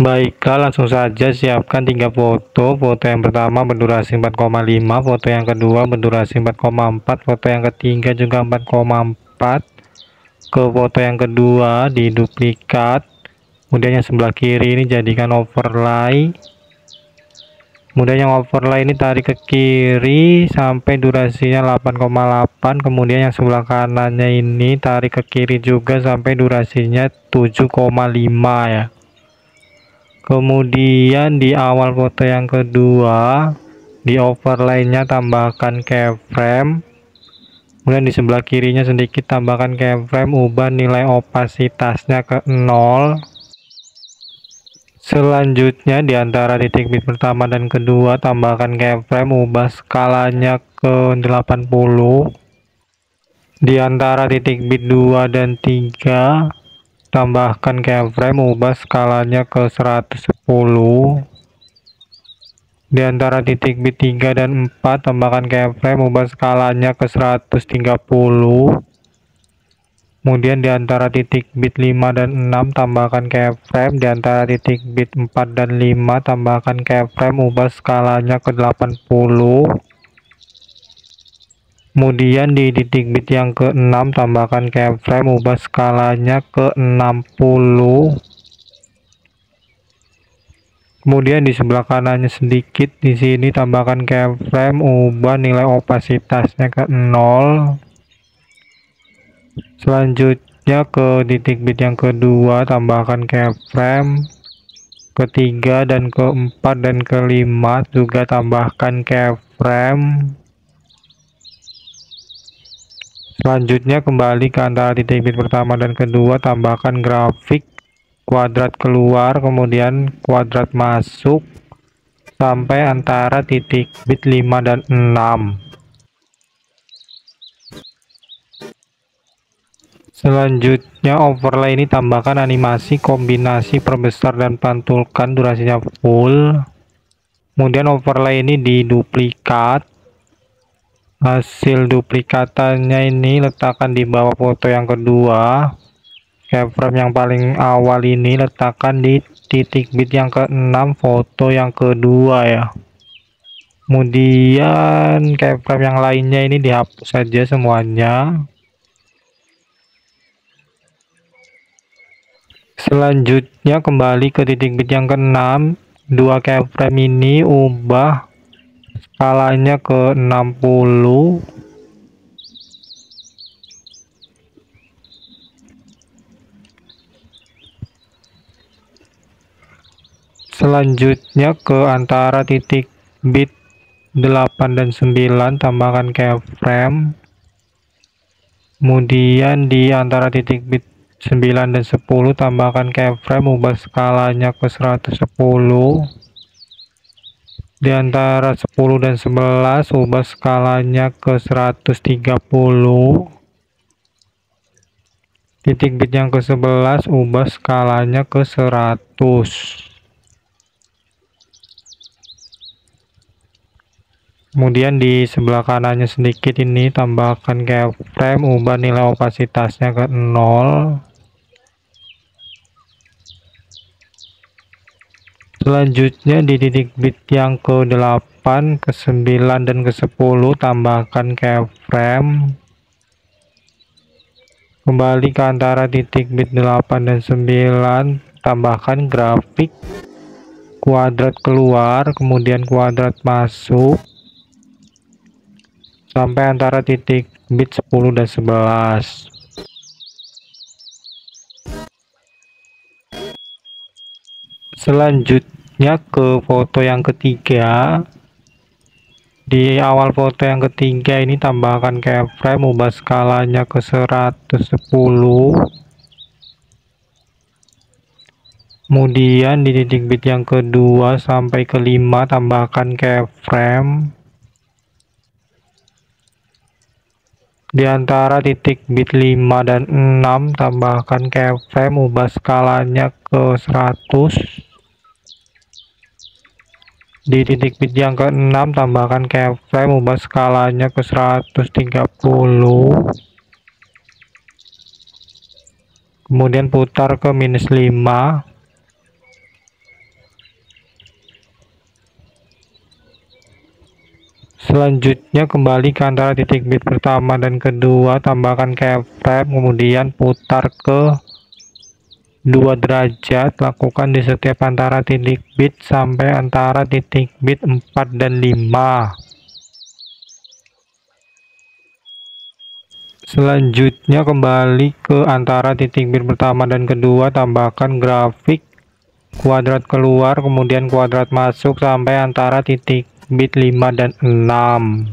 Baiklah, langsung saja siapkan 3 foto. Foto yang pertama berdurasi 4,5, foto yang kedua berdurasi 4,4, foto yang ketiga juga 4,4. Ke foto yang kedua diduplikat, kemudian yang sebelah kiri ini jadikan overlay, kemudian yang overlay ini tarik ke kiri sampai durasinya 8,8, kemudian yang sebelah kanannya ini tarik ke kiri juga sampai durasinya 7,5 ya. Kemudian di awal foto yang kedua di overlaynya tambahkan keyframe, kemudian di sebelah kirinya sedikit tambahkan keyframe, ubah nilai opasitasnya ke 0. Selanjutnya di antara titik bit pertama dan kedua tambahkan keyframe, ubah skalanya ke 80. Di antara titik bit 2 dan 3 tambahkan keyframe, ubah skalanya ke 110. Di antara titik bit 3 dan 4 tambahkan keyframe, ubah skalanya ke 130. Kemudian di antara titik bit 5 dan 6 tambahkan keyframe, di antara titik bit 4 dan 5 tambahkan keyframe, ubah skalanya ke 80. Kemudian di titik bit yang ke-6 tambahkan keyframe, ubah skalanya ke 60. Kemudian di sebelah kanannya sedikit di sini tambahkan keyframe, ubah nilai opasitasnya ke 0. Selanjutnya ke titik bit yang kedua tambahkan keyframe, ketiga dan keempat dan kelima juga tambahkan keyframe. Selanjutnya kembali ke antara titik bit pertama dan kedua, tambahkan grafik kuadrat keluar kemudian kuadrat masuk sampai antara titik bit 5 dan 6. Selanjutnya overlay ini tambahkan animasi kombinasi perbesar dan pantulkan, durasinya full. Kemudian overlay ini diduplikat. Hasil duplikatannya ini letakkan di bawah foto yang kedua. Keyframe yang paling awal ini letakkan di titik bit yang ke-6 foto yang kedua ya. Kemudian keyframe yang lainnya ini dihapus saja semuanya. Selanjutnya kembali ke titik bit yang ke-6, dua keyframe ini ubah skalanya ke 60. Selanjutnya ke antara titik bit 8 dan 9 tambahkan keyframe. Kemudian di antara titik bit 9 dan 10 tambahkan keyframe, ubah skalanya ke 110. Di antara 10 dan 11 ubah skalanya ke 130. Titik bit yang ke-11 ubah skalanya ke 100. Kemudian di sebelah kanannya sedikit ini tambahkan keyframe, ubah nilai opasitasnya ke 0. Selanjutnya di titik bit yang ke-8, ke-9 dan ke-10 tambahkan keyframe. Kembali ke antara titik bit 8 dan 9 tambahkan grafik kuadrat keluar kemudian kuadrat masuk sampai antara titik bit 10 dan 11. Selanjutnya ke foto yang ketiga. Di awal foto yang ketiga ini tambahkan keyframe, ubah skalanya ke 110. Kemudian di titik bit yang kedua sampai kelima tambahkan keyframe. Di antara titik bit 5 dan 6 tambahkan keyframe, ubah skalanya ke 100. Di titik bit yang ke-6 tambahkan keyframe, ubah skalanya ke 130. Kemudian putar ke -5. Selanjutnya kembali ke antara titik bit pertama dan kedua, tambahkan keyframe, kemudian putar ke 2 derajat, lakukan di setiap antara titik bit sampai antara titik bit 4 dan 5. Selanjutnya kembali ke antara titik bit pertama dan kedua, tambahkan grafik kuadrat keluar kemudian kuadrat masuk sampai antara titik bit 5 dan 6.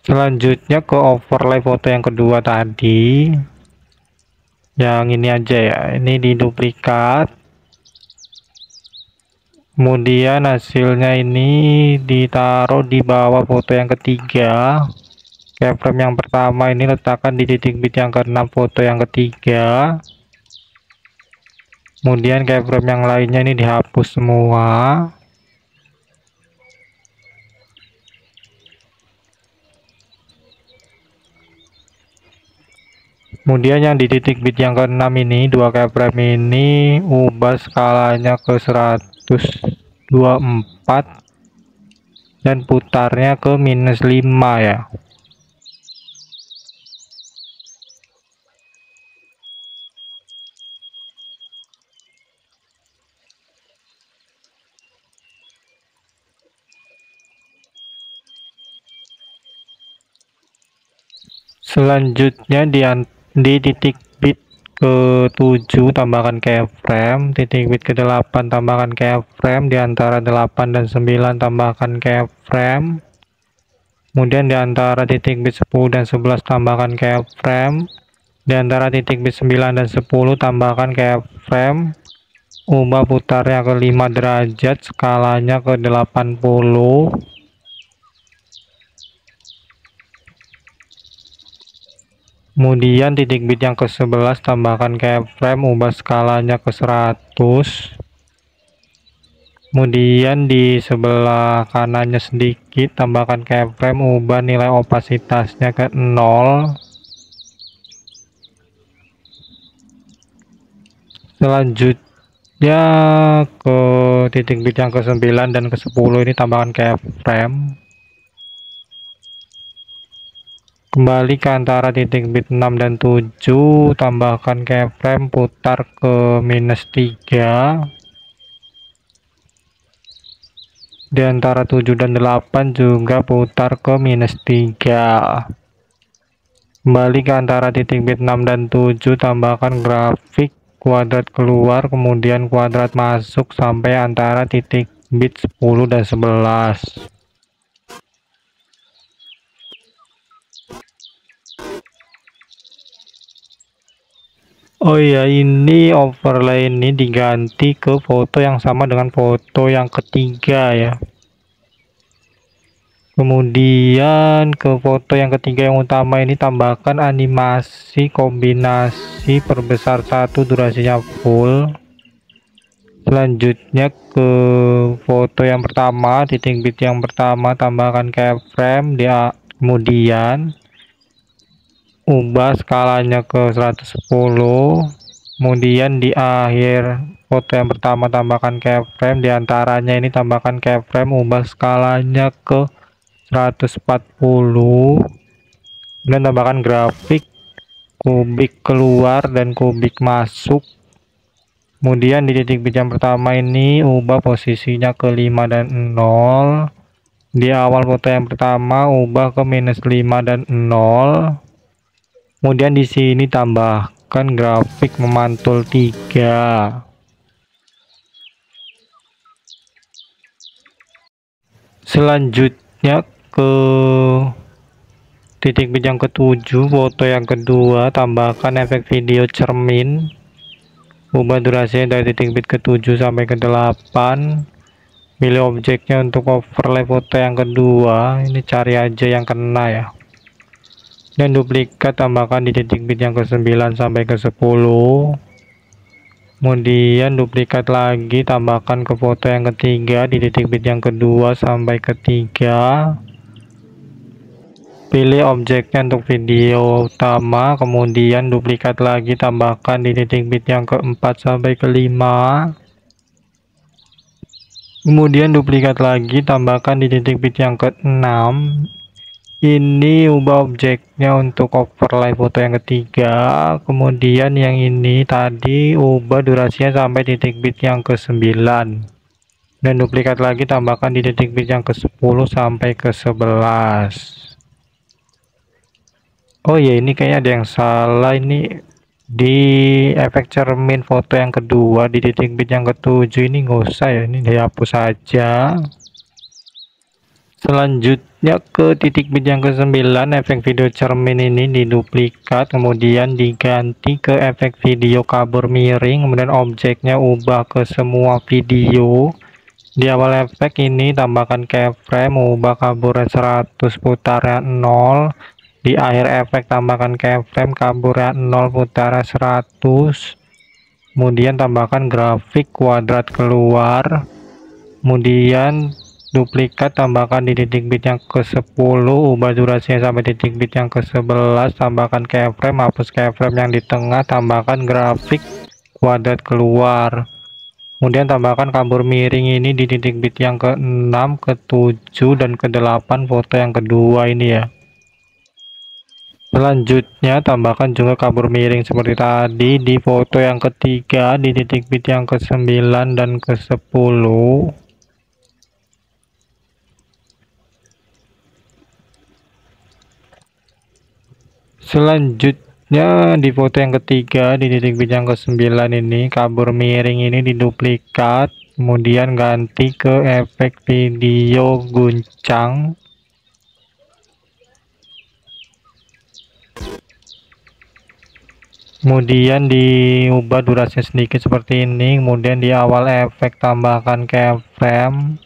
Selanjutnya ke overlay foto yang kedua tadi, yang ini aja ya, ini diduplikat, kemudian hasilnya ini ditaruh di bawah foto yang ketiga. Keyframe yang pertama ini letakkan di titik bit yang ke-6 foto yang ketiga, kemudian keyframe yang lainnya ini dihapus semua. Kemudian yang di titik bit yang ke-6 ini, dua keyframe ini ubah skalanya ke 124 dan putarnya ke -5 ya. Selanjutnya di titik bit ke-7 tambahkan keyframe, titik bit ke-8 tambahkan keyframe, di antara 8 dan 9 tambahkan keyframe. Kemudian di antara titik bit 10 dan 11 tambahkan keyframe, di antara titik bit 9 dan 10 tambahkan keyframe, ubah putarnya ke 5 derajat, skalanya ke 80. Kemudian titik bit yang ke-11 tambahkan keyframe, ubah skalanya ke 100. Kemudian di sebelah kanannya sedikit tambahkan keyframe, ubah nilai opasitasnya ke 0. Selanjutnya ke titik bit yang ke-9 dan ke-10 ini tambahkan keyframe. Kembali ke antara titik bit 6 dan 7, tambahkan keyframe, putar ke -3. Di antara 7 dan 8 juga putar ke -3. Kembali ke antara titik bit 6 dan 7, tambahkan grafik kuadrat keluar kemudian kuadrat masuk sampai antara titik bit 10 dan 11. Oh iya, ini overlay ini diganti ke foto yang sama dengan foto yang ketiga ya. Kemudian ke foto yang ketiga yang utama ini tambahkan animasi kombinasi perbesar 1 durasinya full. Selanjutnya ke foto yang pertama, titik bit yang pertama tambahkan keyframe, kemudian ubah skalanya ke 110. Kemudian di akhir foto yang pertama tambahkan keyframe, diantaranya ini tambahkan keyframe, ubah skalanya ke 140. Kemudian tambahkan grafik kubik keluar dan kubik masuk. Kemudian di titik bit yang pertama ini ubah posisinya ke 5 dan 0. Di awal foto yang pertama ubah ke -5 dan 0. Kemudian di sini tambahkan grafik memantul 3. Selanjutnya ke titik bit yang ke-7, foto yang kedua, tambahkan efek video cermin, ubah durasinya dari titik bit ke-7 sampai ke-8, pilih objeknya untuk overlay foto yang kedua, ini cari aja yang kena ya, dan duplikat tambahkan di titik bit yang ke-9 sampai ke-10, kemudian duplikat lagi tambahkan ke foto yang ketiga di titik bit yang kedua sampai ketiga, pilih objeknya untuk video utama, kemudian duplikat lagi tambahkan di titik bit yang keempat sampai kelima, kemudian duplikat lagi tambahkan di titik bit yang keenam. Ini ubah objeknya untuk overlay foto yang ketiga, kemudian yang ini tadi ubah durasinya sampai titik bit yang ke-9, dan duplikat lagi tambahkan di titik bit yang ke-10 sampai ke-11. Oh ya, ini kayaknya ada yang salah, ini di efek cermin foto yang kedua di titik bit yang ke-7 ini nggak usah ya, ini dihapus saja. Selanjutnya ke titik bit yang ke-9, efek video cermin ini diduplikat, kemudian diganti ke efek video kabur miring, kemudian objeknya ubah ke semua video. Di awal efek ini tambahkan keyframe, ubah kaburnya 100, putarnya 0. Di akhir efek tambahkan keyframe, kaburnya 0, putarnya 100. Kemudian tambahkan grafik kuadrat keluar, kemudian duplikat tambahkan di titik bit yang ke-10, ubah durasinya sampai titik bit yang ke-11, tambahkan keyframe, hapus keyframe yang di tengah, tambahkan grafik kuadrat keluar, kemudian tambahkan kabur miring ini di titik bit yang ke-6, ke-7, dan ke-8 foto yang kedua ini ya. Selanjutnya tambahkan juga kabur miring seperti tadi di foto yang ketiga di titik bit yang ke-9 dan ke-10. Selanjutnya di foto yang ketiga di titik bit yang ke-9 ini kabur miring ini diduplikat, kemudian ganti ke efek video guncang, kemudian diubah durasinya sedikit seperti ini, kemudian di awal efek tambahkan keyframe,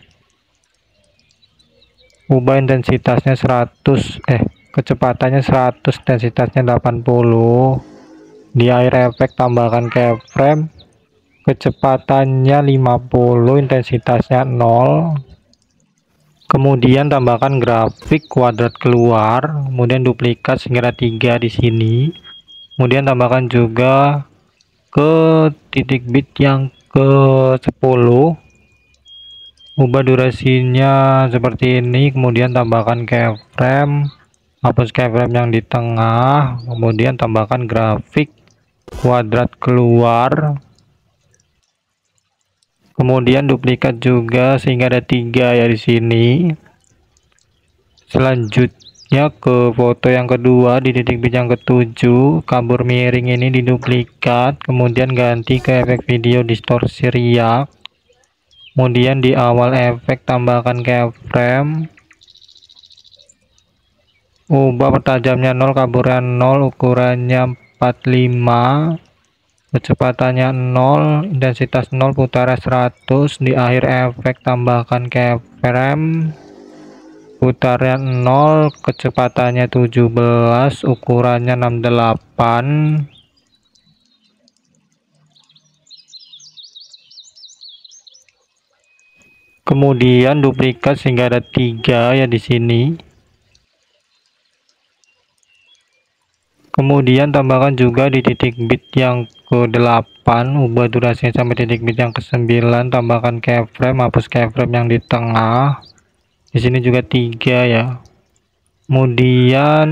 ubah intensitasnya 100, kecepatannya 100, intensitasnya 80. Di akhir efek tambahkan keyframe, kecepatannya 50, intensitasnya 0. Kemudian tambahkan grafik kuadrat keluar, kemudian duplikat sehingga ada 3 di sini. Kemudian tambahkan juga ke titik bit yang ke-10, ubah durasinya seperti ini, kemudian tambahkan keyframe, hapus keyframe yang di tengah, kemudian tambahkan grafik kuadrat keluar, kemudian duplikat juga sehingga ada 3 ya di sini. Selanjutnya ke foto yang kedua di titik bit yang ke-7, kabur miring ini diduplikat, kemudian ganti ke efek video distorsi riak, kemudian di awal efek tambahkan keyframe, ubah pertajamnya 0, kaburnya 0, ukurannya 45, kecepatannya 0, intensitas 0, putarnya 100. Di akhir efek tambahkan keyframe, putarnya 0, kecepatannya 17, ukurannya 68. Kemudian duplikat sehingga ada 3 ya di sini. Kemudian tambahkan juga di titik bit yang ke-8, ubah durasinya sampai titik bit yang ke-9, tambahkan keyframe, hapus keyframe yang di tengah. Di sini juga 3 ya. Kemudian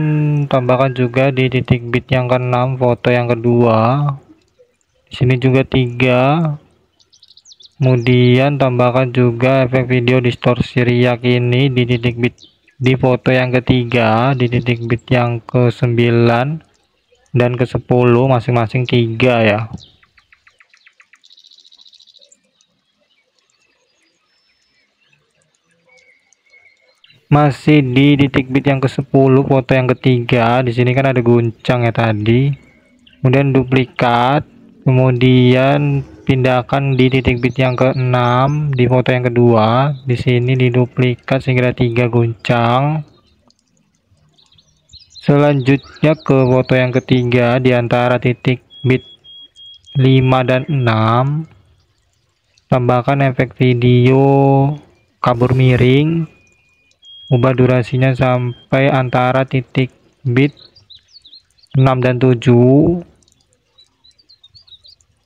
tambahkan juga di titik bit yang ke-6 foto yang kedua. Di sini juga 3. Kemudian tambahkan juga efek video distorsi riak ini di titik bit di foto yang ketiga di titik bit yang ke-9 dan ke-10, masing-masing 3 ya. Masih di titik bit yang ke-10, foto yang ketiga. Di sini kan ada guncang ya tadi. Kemudian duplikat, kemudian pindahkan di titik bit yang ke-6 di foto yang kedua. Di sini diduplikat sehingga 3 guncang. Selanjutnya ke foto yang ketiga di antara titik bit 5 dan 6. Tambahkan efek video kabur miring. Ubah durasinya sampai antara titik bit 6 dan 7.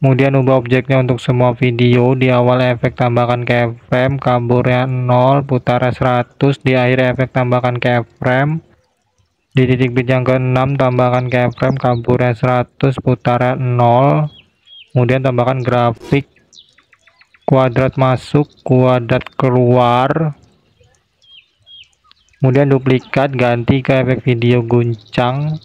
Kemudian ubah objeknya untuk semua video. Di awal efek tambahkan keyframe, kaburnya 0, putara 100. Di akhir efek tambahkan keyframe. Di titik bit yang ke-6 tambahkan keyframe, kaburnya 100, putara 0. Kemudian tambahkan grafik kuadrat masuk, kuadrat keluar. Kemudian duplikat, ganti ke efek video guncang.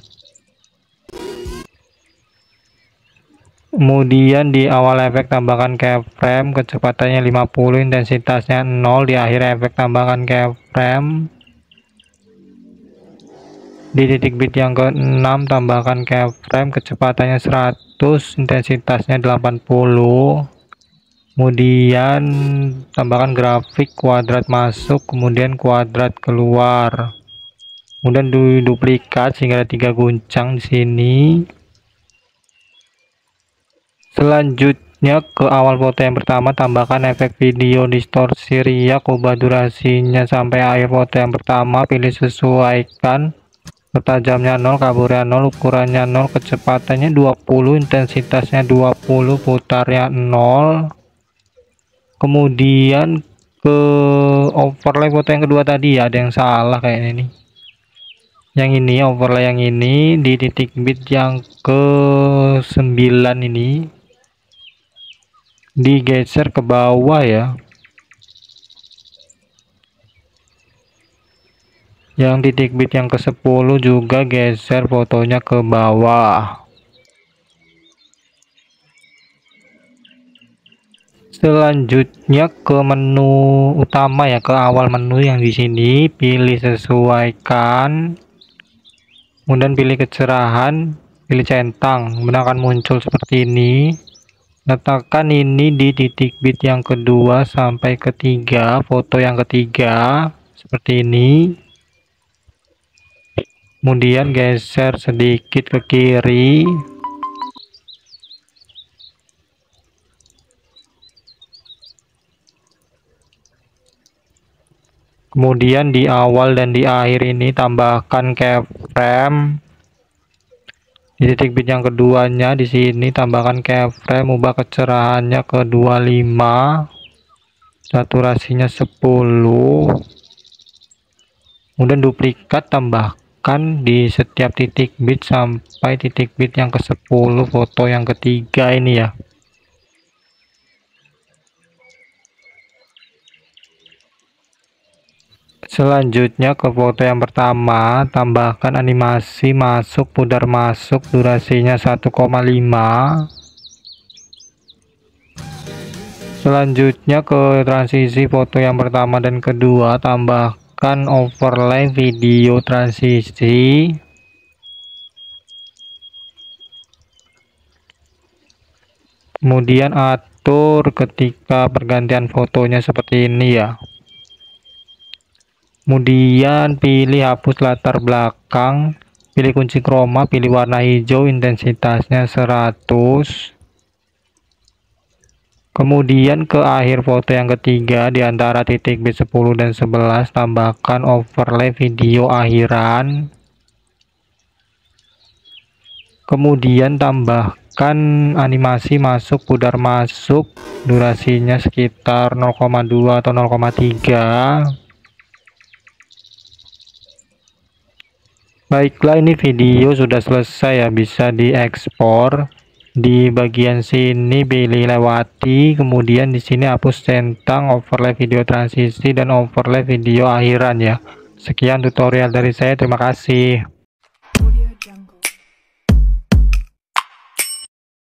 Kemudian di awal efek tambahkan keyframe, kecepatannya 50, intensitasnya 0. Di akhir efek tambahkan keyframe. Di titik bit yang ke-6 tambahkan keyframe, kecepatannya 100, intensitasnya 80. Kemudian tambahkan grafik kuadrat masuk, kemudian kuadrat keluar. Kemudian duplikat sehingga ada 3 guncang di sini. Selanjutnya ke awal foto yang pertama tambahkan efek video distorsi riak, ubah durasinya sampai akhir foto yang pertama, pilih sesuaikan, tajamnya 0, kaburnya 0, ukurannya 0, kecepatannya 20, intensitasnya 20, putarnya 0. Kemudian ke overlay foto yang kedua tadi ya, ada yang salah kayaknya nih. Yang ini overlay yang ini di titik bit yang ke-9 ini digeser ke bawah ya. Yang titik bit yang ke-10 juga geser fotonya ke bawah. Selanjutnya ke menu utama ya, ke awal menu yang di sini, pilih sesuaikan, kemudian pilih kecerahan, pilih centang, kemudian akan muncul seperti ini. Letakkan ini di titik bit yang kedua sampai ketiga, foto yang ketiga seperti ini. Kemudian geser sedikit ke kiri. Kemudian di awal dan di akhir ini tambahkan keyframe. Di titik bit yang keduanya di sini tambahkan keyframe, ubah kecerahannya ke 25, saturasinya 10. Kemudian duplikat, tambahkan di setiap titik bit sampai titik bit yang ke-10 foto yang ketiga ini ya. Selanjutnya ke foto yang pertama, tambahkan animasi masuk, pudar masuk, durasinya 1,5. Selanjutnya ke transisi foto yang pertama dan kedua, tambahkan overlay video transisi. Kemudian atur ketika pergantian fotonya seperti ini ya. Kemudian pilih hapus latar belakang, pilih kunci chroma, pilih warna hijau, intensitasnya 100. Kemudian ke akhir foto yang ketiga di antara titik bit 10 dan 11 tambahkan overlay video akhiran. Kemudian tambahkan animasi masuk, pudar masuk, durasinya sekitar 0,2 atau 0,3. Baiklah, ini video sudah selesai ya, bisa diekspor. Di bagian sini pilih lewati, kemudian di sini hapus centang, overlay video transisi dan overlay video akhiran ya. Sekian tutorial dari saya, terima kasih.